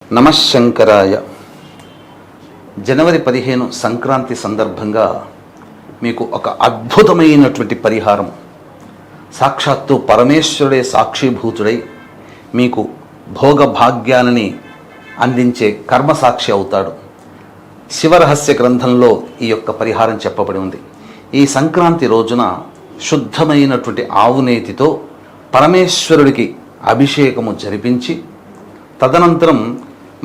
నమశంకరాయ. జనవరి 15 సంక్రాంతి సందర్భంగా మీకు ఒక అద్భుతమైనటువంటి పరిహారం, సాక్షాత్తు పరమేశ్వరుడే సాక్షిభూతుడై మీకు భోగభాగ్యాలని అందించే కర్మసాక్షి అవుతాడు. శివరహస్య గ్రంథంలో ఈ యొక్క పరిహారం చెప్పబడి ఉంది. ఈ సంక్రాంతి రోజున శుద్ధమైనటువంటి ఆవునేతితో పరమేశ్వరుడికి అభిషేకము జరిపించి, తదనంతరం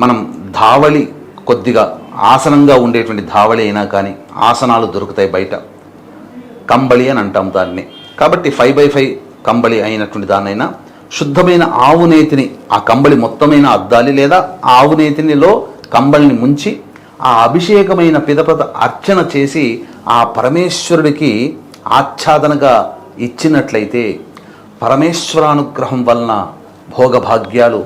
మనం ధావళి, కొద్దిగా ఆసనంగా ఉండేటువంటి ధావళి అయినా కానీ, ఆసనాలు దొరుకుతాయి బయట, కంబళి అని అంటాం దాన్ని. కాబట్టి 5x5 కంబళి అయినటువంటి దాన్నైనా శుద్ధమైన ఆవునేతిని ఆ కంబళి మొత్తమైన అద్దాలి, లేదా ఆవునేతినిలో కంబళిని ముంచి ఆ అభిషేకమైన పిదపద అర్చన చేసి ఆ పరమేశ్వరుడికి ఆచ్ఛాదనగా ఇచ్చినట్లయితే పరమేశ్వరానుగ్రహం వలన భోగభాగ్యాలు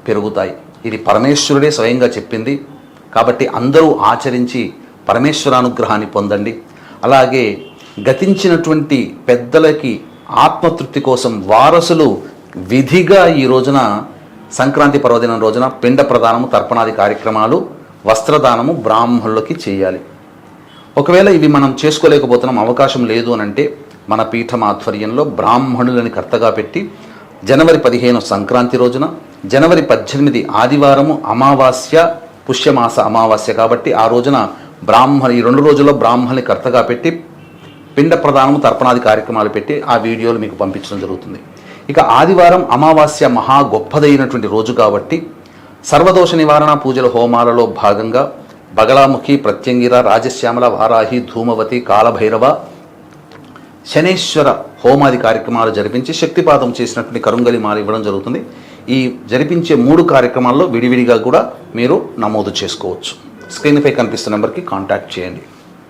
పెరుగుతాయి. ఇది పరమేశ్వరుడే స్వయంగా చెప్పింది. కాబట్టి అందరూ ఆచరించి పరమేశ్వరానుగ్రహాన్ని పొందండి. అలాగే గతించినటువంటి పెద్దలకి ఆత్మతృప్తి కోసం వారసులు విధిగా ఈ రోజున సంక్రాంతి పర్వదినం రోజున పిండ ప్రదానము, తర్పణాది కార్యక్రమాలు, వస్త్రదానము బ్రాహ్మణులకి చేయాలి. ఒకవేళ ఇవి మనం చేసుకోలేకపోతున్నాం, అవకాశం లేదు అని అంటే మన పీఠం ఆధ్వర్యంలో బ్రాహ్మణులని కర్తగా పెట్టి జనవరి 15 సంక్రాంతి రోజున, జనవరి 18 ఆదివారము అమావాస్య, పుష్యమాస అమావాస్య కాబట్టి ఆ రోజున ఈ 2 రోజుల్లో బ్రాహ్మణుని కర్తగా పెట్టి పిండ ప్రదానము, తర్పణాది కార్యక్రమాలు పెట్టి ఆ వీడియోలు మీకు పంపించడం జరుగుతుంది. ఇక ఆదివారం అమావాస్య మహా గొప్పదైనటువంటి రోజు కాబట్టి సర్వదోష నివారణ పూజల హోమాలలో భాగంగా బగలాముఖి, ప్రత్యంగిర, రాజశ్యామల, వారాహి, ధూమవతి, కాలభైరవ, శనేశ్వర హోమాది కార్యక్రమాలు జరిపించి శక్తిపాతం చేసినటువంటి కరుంగలి మాల ఇవ్వడం జరుగుతుంది. ఈ జరిపించే 3 కార్యక్రమాల్లో విడివిడిగా కూడా మీరు నమోదు చేసుకోవచ్చు. స్క్రీన్పై కనిపిస్తున్న నెంబర్కి కాంటాక్ట్ చేయండి.